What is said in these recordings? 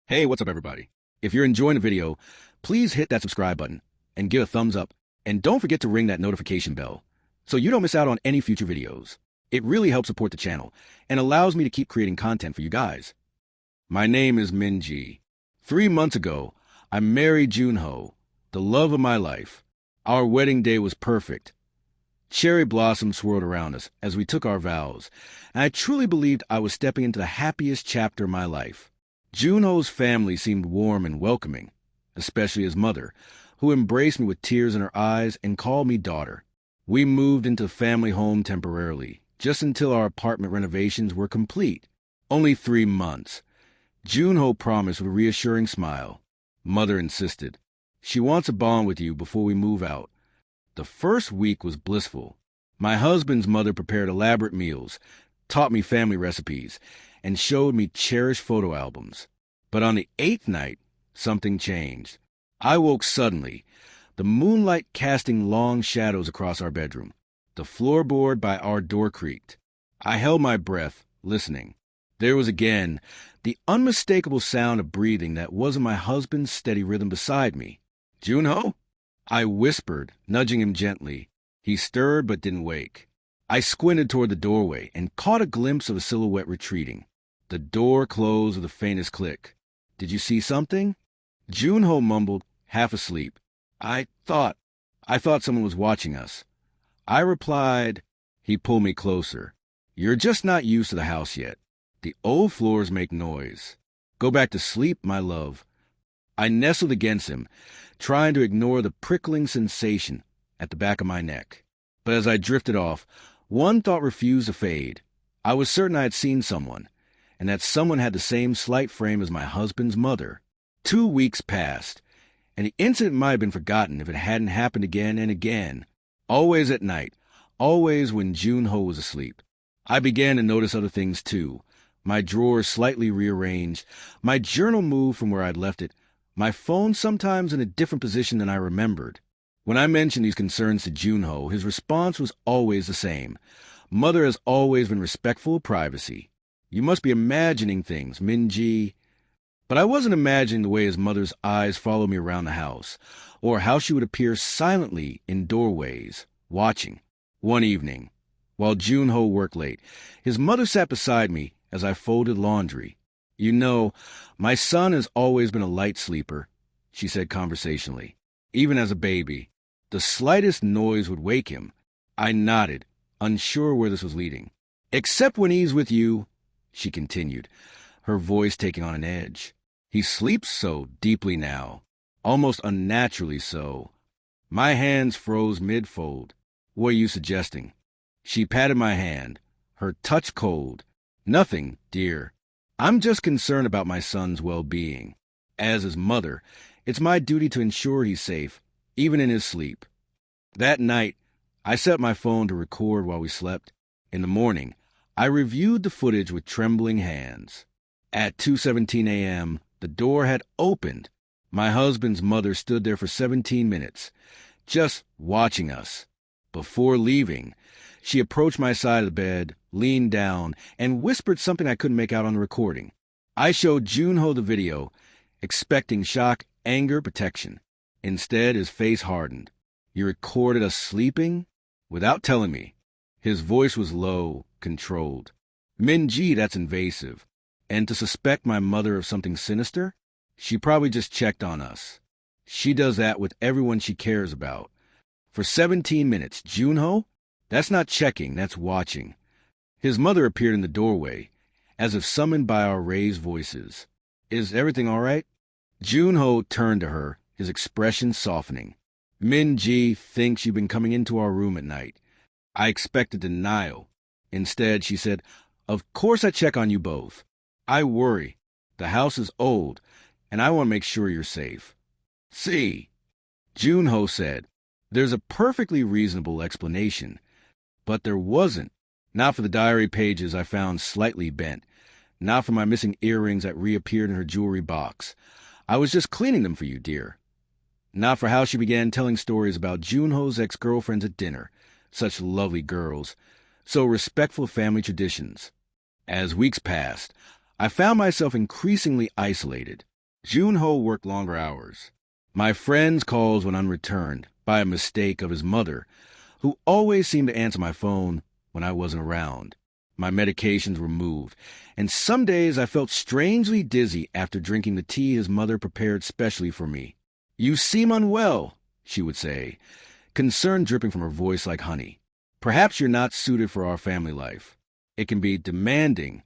Hey, what's up, everybody? If you're enjoying the video, please hit that subscribe button and give a thumbs up. And don't forget to ring that notification bell so you don't miss out on any future videos. It really helps support the channel and allows me to keep creating content for you guys. My name is Minji. 3 months ago, I married Junho, the love of my life. Our wedding day was perfect. Cherry blossoms swirled around us as we took our vows, and I truly believed I was stepping into the happiest chapter of my life. Junho's family seemed warm and welcoming, especially his mother, who embraced me with tears in her eyes and called me daughter. We moved into the family home temporarily, just until our apartment renovations were complete. Only 3 months. Junho promised with a reassuring smile. Mother insisted. She wants a bond with you before we move out. The first week was blissful. My husband's mother prepared elaborate meals, taught me family recipes, and showed me cherished photo albums. But on the 8th night, something changed. I woke suddenly, the moonlight casting long shadows across our bedroom. The floorboard by our door creaked. I held my breath, listening. There was again the unmistakable sound of breathing that wasn't my husband's steady rhythm beside me. "Junho?" I whispered, nudging him gently. He stirred but didn't wake. I squinted toward the doorway and caught a glimpse of a silhouette retreating. The door closed with the faintest click. "Did you see something?" Junho mumbled, half asleep. I thought someone was watching us." I replied. He pulled me closer. "You're just not used to the house yet. The old floors make noise. Go back to sleep, my love." I nestled against him, trying to ignore the prickling sensation at the back of my neck. But as I drifted off, one thought refused to fade. I was certain I had seen someone, and that someone had the same slight frame as my husband's mother. 2 weeks passed, and the incident might have been forgotten if it hadn't happened again and again. Always at night, always when Junho was asleep. I began to notice other things too. My drawers slightly rearranged, my journal moved from where I'd left it, my phone sometimes in a different position than I remembered. When I mentioned these concerns to Junho, his response was always the same. "Mother has always been respectful of privacy. You must be imagining things, Minji." But I wasn't imagining the way his mother's eyes followed me around the house, or how she would appear silently in doorways, watching. One evening, while Junho worked late, his mother sat beside me as I folded laundry. "You know, my son has always been a light sleeper," she said conversationally. "Even as a baby, the slightest noise would wake him." I nodded, unsure where this was leading. "Except when he's with you," she continued, her voice taking on an edge. "He sleeps so deeply now, almost unnaturally so." My hands froze mid-fold. "What are you suggesting?" She patted my hand, her touch cold. "Nothing, dear. I'm just concerned about my son's well-being. As his mother, it's my duty to ensure he's safe, even in his sleep." That night, I set my phone to record while we slept. In the morning, I reviewed the footage with trembling hands. At 2:17 a.m., the door had opened. My husband's mother stood there for 17 minutes, just watching us. Before leaving, she approached my side of the bed, leaned down, and whispered something I couldn't make out on the recording. I showed Junho the video, expecting shock, anger, protection. Instead, his face hardened. "You recorded us sleeping?" Without telling me. His voice was low, controlled. "Minji, that's invasive. And to suspect my mother of something sinister? She probably just checked on us. She does that with everyone she cares about. For 17 minutes, Junho? That's not checking, that's watching." His mother appeared in the doorway, as if summoned by our raised voices. "Is everything all right?" Junho turned to her, his expression softening. "Minji thinks you've been coming into our room at night." I expected denial. Instead, she said, "Of course I check on you both. I worry. The house is old, and I want to make sure you're safe." "See," Junho said. "There's a perfectly reasonable explanation. But there wasn't. Not for the diary pages I found slightly bent. Not for my missing earrings that reappeared in her jewelry box. I was just cleaning them for you, dear. Not for how she began telling stories about Junho's ex-girlfriends at dinner. Such lovely girls. So respectful of family traditions. As weeks passed, I found myself increasingly isolated. Junho worked longer hours. My friend's calls went unreturned by a mistake of his mother, who always seemed to answer my phone when I wasn't around. My medications were moved, and some days I felt strangely dizzy after drinking the tea his mother prepared specially for me. "You seem unwell," she would say, concern dripping from her voice like honey. "Perhaps you're not suited for our family life. It can be demanding."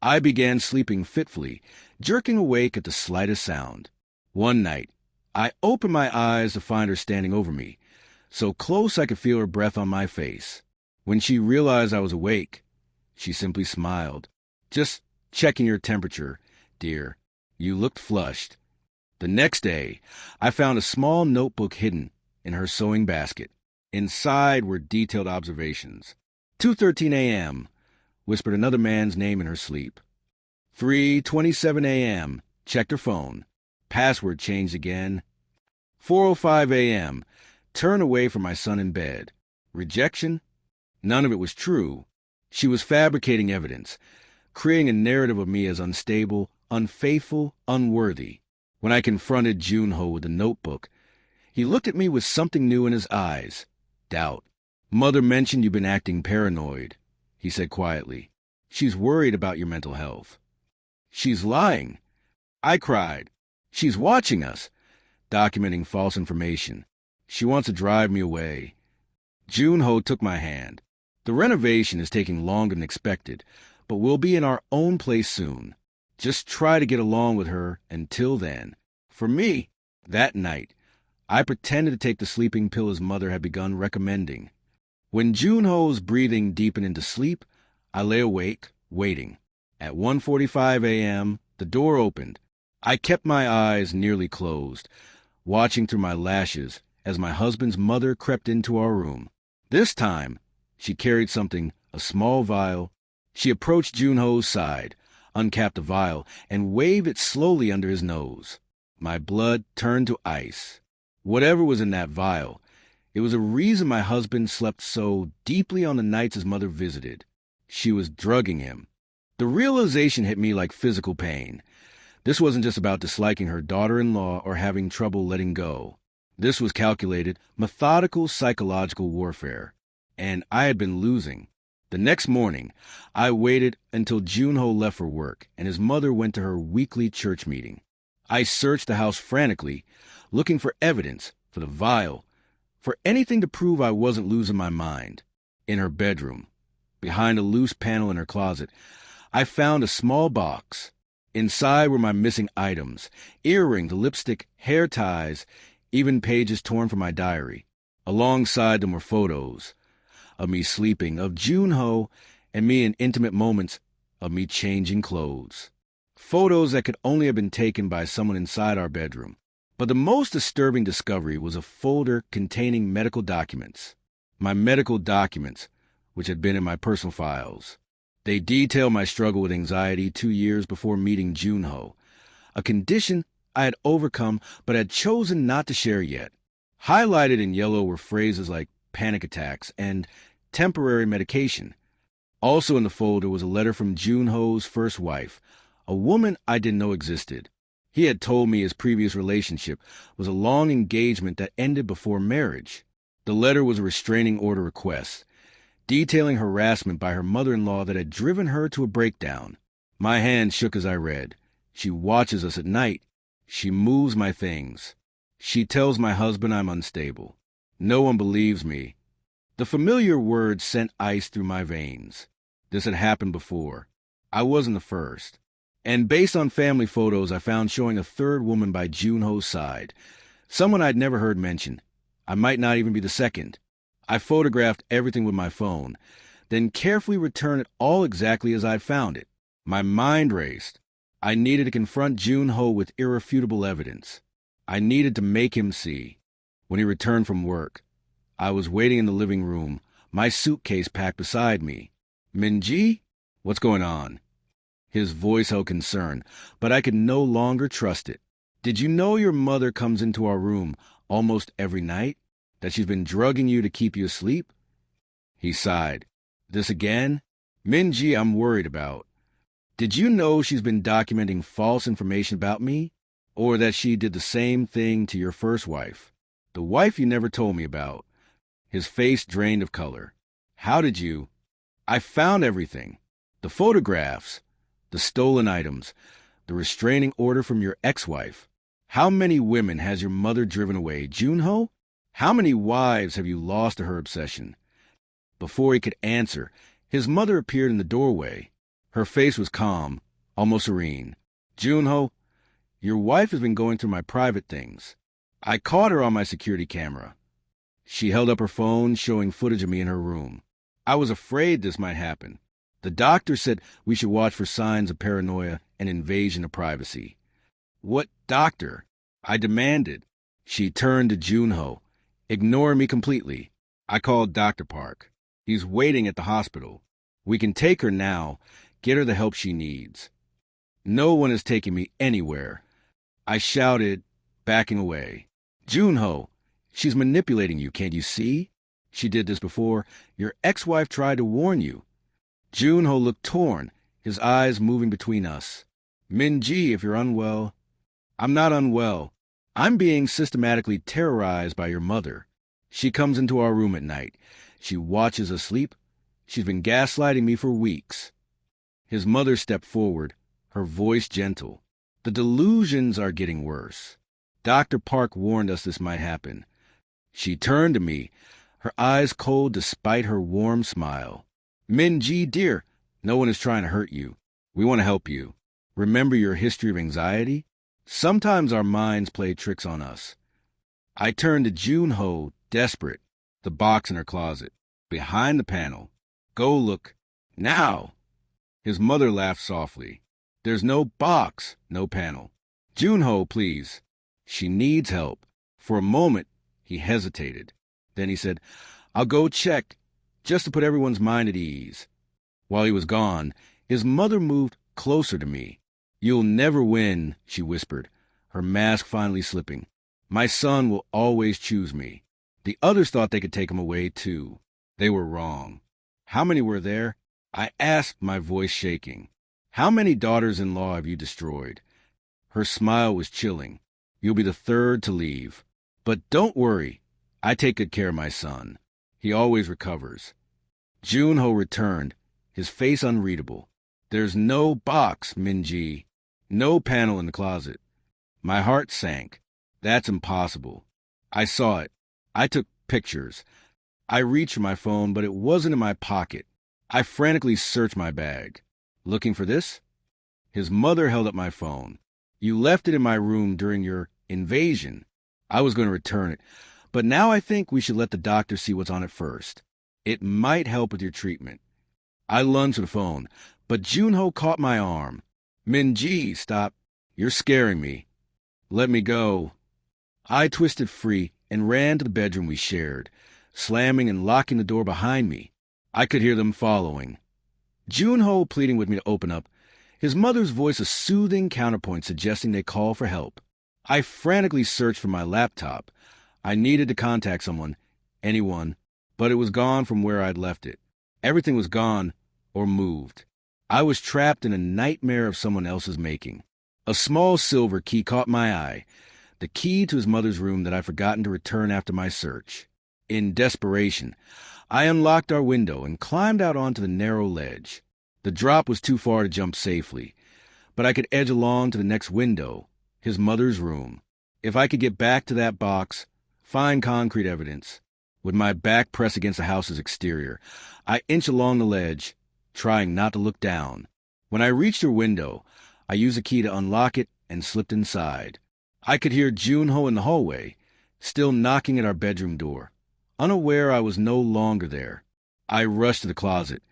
I began sleeping fitfully, jerking awake at the slightest sound. One night, I opened my eyes to find her standing over me, so close I could feel her breath on my face. When she realized I was awake, she simply smiled. "Just checking your temperature, dear. You looked flushed." The next day, I found a small notebook hidden in her sewing basket. Inside were detailed observations. 2:13 a.m., whispered another man's name in her sleep. 3:27 a.m., checked her phone. Password changed again. 4:05 a.m., turned away from my son in bed. Rejection? None of it was true. She was fabricating evidence, creating a narrative of me as unstable, unfaithful, unworthy. When I confronted Junho with the notebook, he looked at me with something new in his eyes. Doubt. "Mother mentioned you've been acting paranoid," he said quietly. "She's worried about your mental health." "She's lying," I cried. "She's watching us, documenting false information. She wants to drive me away." Junho took my hand. "The renovation is taking longer than expected, but we'll be in our own place soon. Just try to get along with her until then." For me, that night, I pretended to take the sleeping pill his mother had begun recommending. When Junho's breathing deepened into sleep, I lay awake, waiting. At 1:45 a.m., the door opened. I kept my eyes nearly closed, watching through my lashes as my husband's mother crept into our room. This time, she carried something, a small vial. She approached Junho's side, uncapped the vial, and waved it slowly under his nose. My blood turned to ice. Whatever was in that vial, it was a reason my husband slept so deeply on the nights his mother visited. She was drugging him. The realization hit me like physical pain. This wasn't just about disliking her daughter-in-law or having trouble letting go. This was calculated, methodical psychological warfare. And I had been losing. The next morning, I waited until Junho left for work and his mother went to her weekly church meeting. I searched the house frantically, looking for evidence, for the vial, for anything to prove I wasn't losing my mind. In her bedroom, behind a loose panel in her closet, I found a small box. Inside were my missing items, earrings, lipstick, hair ties, even pages torn from my diary. Alongside them were photos of me sleeping, of Junho, and me in intimate moments of me changing clothes. Photos that could only have been taken by someone inside our bedroom. But the most disturbing discovery was a folder containing medical documents. My medical documents, which had been in my personal files. They detail my struggle with anxiety 2 years before meeting Junho, a condition I had overcome but had chosen not to share yet. Highlighted in yellow were phrases like panic attacks and temporary medication. Also in the folder was a letter from Junho's first wife, a woman I didn't know existed. He had told me his previous relationship was a long engagement that ended before marriage. The letter was a restraining order request, detailing harassment by her mother-in-law that had driven her to a breakdown. My hand shook as I read. She watches us at night. She moves my things. She tells my husband I'm unstable. No one believes me. The familiar words sent ice through my veins. This had happened before. I wasn't the first. And based on family photos I found showing a third woman by Junho's side, someone I'd never heard mentioned. I might not even be the second. I photographed everything with my phone, then carefully returned it all exactly as I'd found it. My mind raced. I needed to confront Junho with irrefutable evidence. I needed to make him see. When he returned from work, I was waiting in the living room, my suitcase packed beside me. "Minji? What's going on?" His voice held concern, but I could no longer trust it. "Did you know your mother comes into our room almost every night? That she's been drugging you to keep you asleep?" He sighed. "This again? Minji, I'm worried about. Did you know she's been documenting false information about me? Or that she did the same thing to your first wife, the wife you never told me about. His face drained of color. How did you? I found everything. The photographs, the stolen items, the restraining order from your ex-wife. How many women has your mother driven away, Junho? How many wives have you lost to her obsession? Before he could answer, his mother appeared in the doorway. Her face was calm, almost serene. Junho, your wife has been going through my private things. I caught her on my security camera. She held up her phone, showing footage of me in her room. I was afraid this might happen. The doctor said we should watch for signs of paranoia and invasion of privacy. What doctor? I demanded. She turned to Junho, ignoring me completely. I called Dr. Park. He's waiting at the hospital. We can take her now, get her the help she needs. No one is taking me anywhere. I shouted, backing away. Junho, she's manipulating you, can't you see? She did this before. Your ex-wife tried to warn you. Junho looked torn, his eyes moving between us. Minji, if you're unwell. I'm not unwell. I'm being systematically terrorized by your mother. She comes into our room at night. She watches us sleep. She's been gaslighting me for weeks. His mother stepped forward, her voice gentle. The delusions are getting worse. Dr. Park warned us this might happen. She turned to me, her eyes cold despite her warm smile. Minji, dear, no one is trying to hurt you. We want to help you. Remember your history of anxiety? Sometimes our minds play tricks on us. I turned to Junho, desperate, the box in her closet, behind the panel. Go look. Now! His mother laughed softly. There's no box, no panel. Junho, please. She needs help. For a moment, he hesitated. Then he said, I'll go check, just to put everyone's mind at ease. While he was gone, his mother moved closer to me. You'll never win, she whispered, her mask finally slipping. My son will always choose me. The others thought they could take him away, too. They were wrong. How many were there? I asked, my voice shaking. How many daughters-in-law have you destroyed? Her smile was chilling. You'll be the third to leave. But don't worry. I take good care of my son. He always recovers. Junho returned, his face unreadable. There's no box, Minji. No panel in the closet. My heart sank. That's impossible. I saw it. I took pictures. I reached for my phone, but it wasn't in my pocket. I frantically searched my bag. Looking for this? His mother held up my phone. You left it in my room during your invasion. I was going to return it, but now I think we should let the doctor see what's on it first. It might help with your treatment. I lunged for the phone, but Junho caught my arm. Minji, stop. You're scaring me. Let me go. I twisted free and ran to the bedroom we shared, slamming and locking the door behind me. I could hear them following. Junho pleading with me to open up, his mother's voice a soothing counterpoint suggesting they call for help. I frantically searched for my laptop. I needed to contact someone, anyone, but it was gone from where I'd left it. Everything was gone or moved. I was trapped in a nightmare of someone else's making. A small silver key caught my eye, the key to his mother's room that I'd forgotten to return after my search. In desperation, I unlocked our window and climbed out onto the narrow ledge. The drop was too far to jump safely, but I could edge along to the next window, his mother's room. If I could get back to that box, find concrete evidence. With my back pressed against the house's exterior, I inched along the ledge, trying not to look down. When I reached her window, I used a key to unlock it and slipped inside. I could hear Junho in the hallway, still knocking at our bedroom door. Unaware I was no longer there, I rushed to the closet,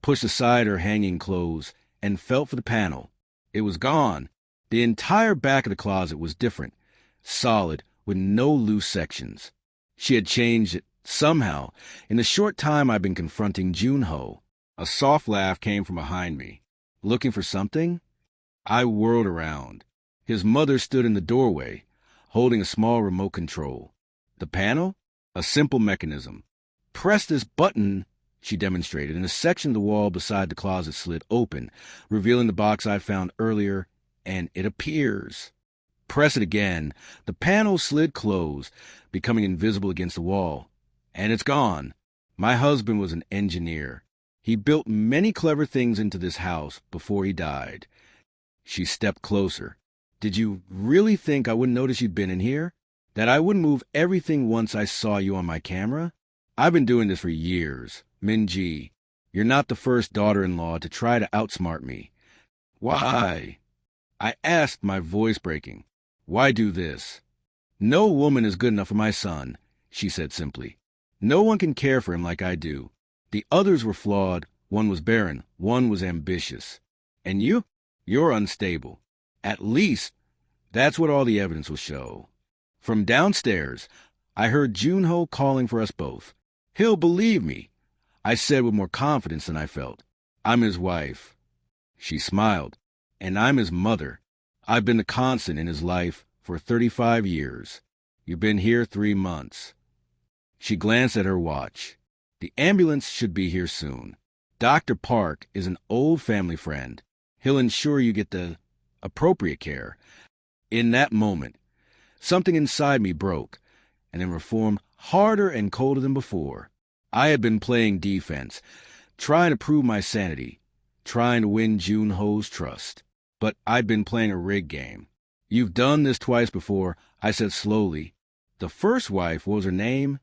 pushed aside her hanging clothes, and felt for the panel. It was gone. The entire back of the closet was different, solid, with no loose sections. She had changed it, somehow, in the short time I'd been confronting Junho. A soft laugh came from behind me. Looking for something? I whirled around. His mother stood in the doorway, holding a small remote control. The panel? A simple mechanism. Press this button, she demonstrated, and a section of the wall beside the closet slid open, revealing the box I'd found earlier, and it appears. Press it again. The panel slid closed, becoming invisible against the wall. And it's gone. My husband was an engineer. He built many clever things into this house before he died. She stepped closer. Did you really think I wouldn't notice you'd been in here? That I wouldn't move everything once I saw you on my camera? I've been doing this for years. Minji, you're not the first daughter-in-law to try to outsmart me. Why? I asked, my voice breaking. Why do this? No woman is good enough for my son, she said simply. No one can care for him like I do. The others were flawed, one was barren, one was ambitious. And you? You're unstable. At least, that's what all the evidence will show. From downstairs, I heard Junho calling for us both. He'll believe me, I said with more confidence than I felt. I'm his wife. She smiled. And I'm his mother. I've been the constant in his life for 35 years. You've been here 3 months. She glanced at her watch. The ambulance should be here soon. Dr. Park is an old family friend. He'll ensure you get the appropriate care. In that moment, something inside me broke, and then reformed harder and colder than before. I had been playing defense, trying to prove my sanity, trying to win Junho's trust. But I'd been playing a rigged game. You've done this twice before, I said slowly. The first wife, what was her name?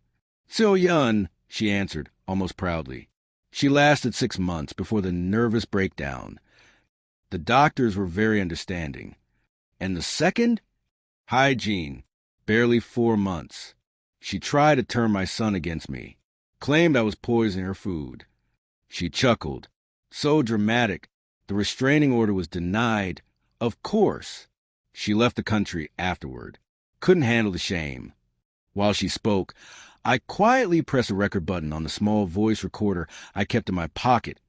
So-Yun, she answered, almost proudly. She lasted 6 months before the nervous breakdown. The doctors were very understanding. And the second? Hygiene, barely 4 months. She tried to turn my son against me, claimed I was poisoning her food. She chuckled. So dramatic. The restraining order was denied. Of course. She left the country afterward. Couldn't handle the shame. While she spoke, I quietly pressed a record button on the small voice recorder I kept in my pocket,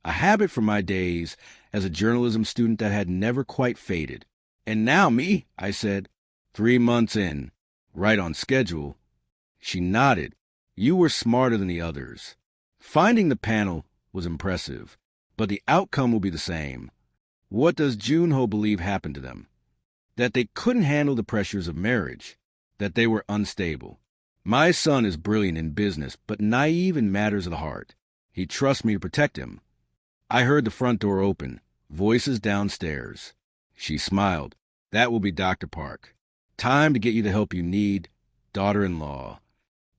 a habit from my days as a journalism student that had never quite faded. And now me, I said, 3 months in, right on schedule. She nodded. You were smarter than the others. Finding the panel was impressive, but the outcome will be the same. What does Junho believe happened to them? That they couldn't handle the pressures of marriage, that they were unstable. My son is brilliant in business, but naive in matters of the heart. He trusts me to protect him. I heard the front door open, voices downstairs. She smiled. That will be Dr. Park. Time to get you the help you need, daughter-in-law.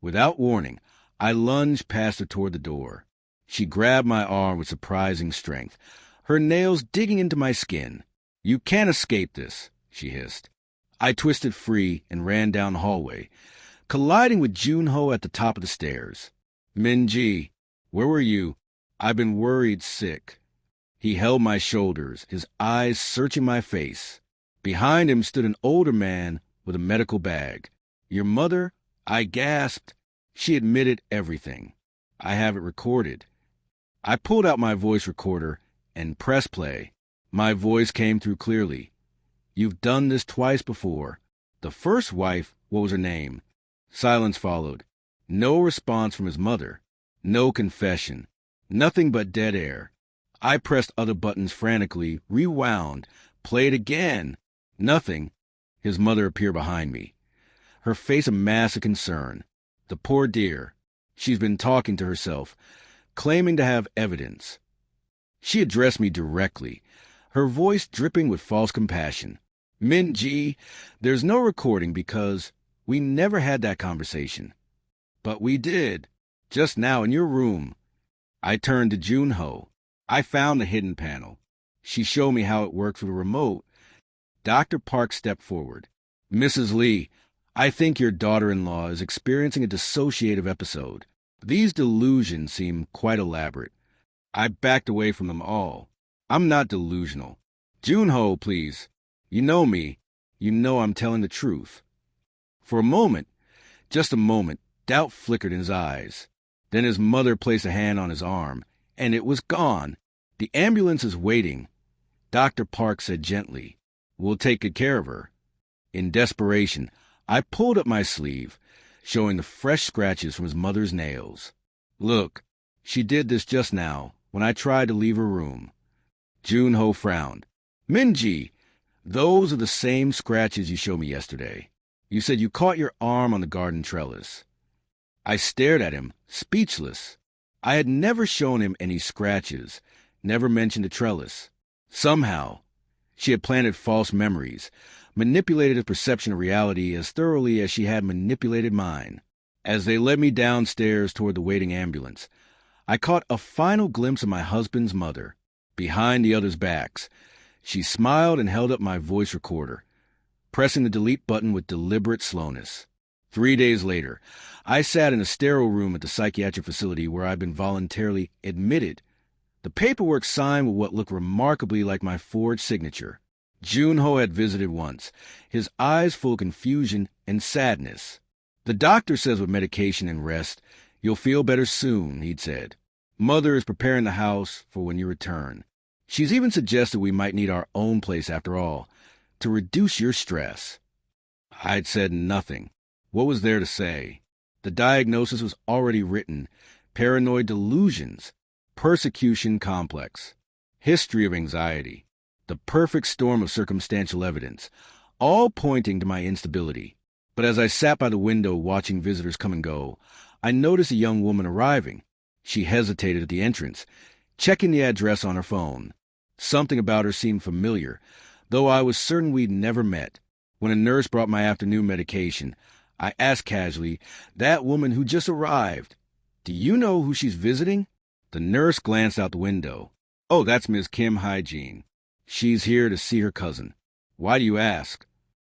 Without warning, I lunged past her toward the door. She grabbed my arm with surprising strength, her nails digging into my skin. You can't escape this, she hissed. I twisted free and ran down the hallway, colliding with Junho at the top of the stairs. Minji, where were you? I've been worried sick. He held my shoulders, his eyes searching my face. Behind him stood an older man with a medical bag. Your mother? I gasped. She admitted everything. I have it recorded. I pulled out my voice recorder and pressed play. My voice came through clearly. You've done this twice before. The first wife, what was her name? Silence followed. No response from his mother. No confession. Nothing but dead air. I pressed other buttons frantically, rewound, played again. Nothing. His mother appeared behind me, her face a mass of concern. The poor dear. She's been talking to herself, claiming to have evidence. She addressed me directly, her voice dripping with false compassion. Minji, there's no recording because we never had that conversation. But we did, just now in your room. I turned to Junho. I found the hidden panel. She showed me how it works with a remote. Dr. Park stepped forward. Mrs. Lee, I think your daughter-in-law is experiencing a dissociative episode. These delusions seem quite elaborate. I backed away from them all. I'm not delusional. Junho, please. You know me. You know I'm telling the truth. For a moment, just a moment, doubt flickered in his eyes. Then his mother placed a hand on his arm, and it was gone. The ambulance is waiting. Dr. Park said gently, We'll take good care of her. In desperation, I pulled up my sleeve, showing the fresh scratches from his mother's nails. Look, she did this just now, when I tried to leave her room. Junho frowned. Minji, Those are the same scratches you showed me yesterday. You said you caught your arm on the garden trellis. I stared at him, speechless. I had never shown him any scratches, never mentioned a trellis. Somehow, she had planted false memories, manipulated his perception of reality as thoroughly as she had manipulated mine. As they led me downstairs toward the waiting ambulance, I caught a final glimpse of my husband's mother, behind the others' backs. She smiled and held up my voice recorder, pressing the delete button with deliberate slowness. 3 days later, I sat in a sterile room at the psychiatric facility where I'd been voluntarily admitted. The paperwork signed with what looked remarkably like my forged signature. Junho had visited once, his eyes full of confusion and sadness. The doctor says with medication and rest, you'll feel better soon, he'd said. Mother is preparing the house for when you return. She's even suggested we might need our own place after all, to reduce your stress. I'd said nothing. What was there to say? The diagnosis was already written. Paranoid delusions, persecution complex, history of anxiety, the perfect storm of circumstantial evidence, all pointing to my instability. But as I sat by the window watching visitors come and go, I noticed a young woman arriving. She hesitated at the entrance, checking the address on her phone. Something about her seemed familiar, though I was certain we'd never met. When a nurse brought my afternoon medication, I asked casually, that woman who just arrived, do you know who she's visiting? The nurse glanced out the window. Oh, that's Ms. Kim Hygiene. She's here to see her cousin. Why do you ask?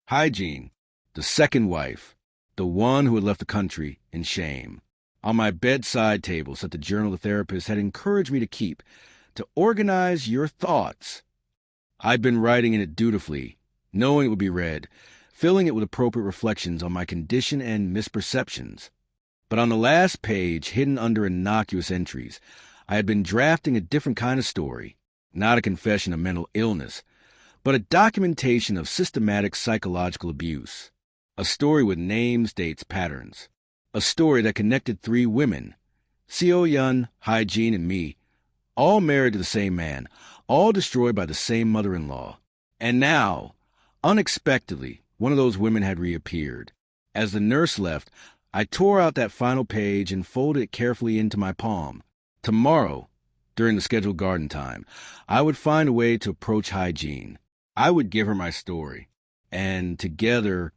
Hygiene, the second wife, the one who had left the country in shame. On my bedside table sat the journal the therapist had encouraged me to keep, to organize your thoughts. I'd been writing in it dutifully, knowing it would be read, filling it with appropriate reflections on my condition and misperceptions. But on the last page, hidden under innocuous entries, I had been drafting a different kind of story, not a confession of mental illness, but a documentation of systematic psychological abuse. A story with names, dates, patterns. A story that connected 3 women, Seo-Yun, Hygiene, and me, all married to the same man, all destroyed by the same mother-in-law. And now, unexpectedly, one of those women had reappeared. As the nurse left, I tore out that final page and folded it carefully into my palm. Tomorrow, during the scheduled garden time, I would find a way to approach Hygiene. I would give her my story. And together,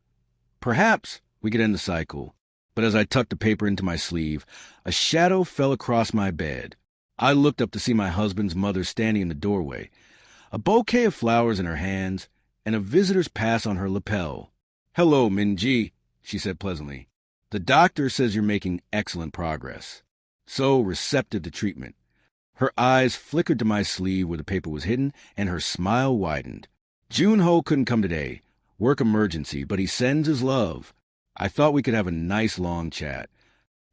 perhaps we could end the cycle. But as I tucked the paper into my sleeve, a shadow fell across my bed. I looked up to see my husband's mother standing in the doorway, a bouquet of flowers in her hands, and a visitor's pass on her lapel. Hello, Min-ji, she said pleasantly. The doctor says you're making excellent progress. So receptive to treatment. Her eyes flickered to my sleeve where the paper was hidden, and her smile widened. Junho couldn't come today. Work emergency, but he sends his love. I thought we could have a nice long chat.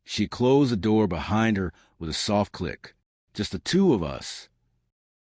She closed the door behind her with a soft click. Just the 2 of us.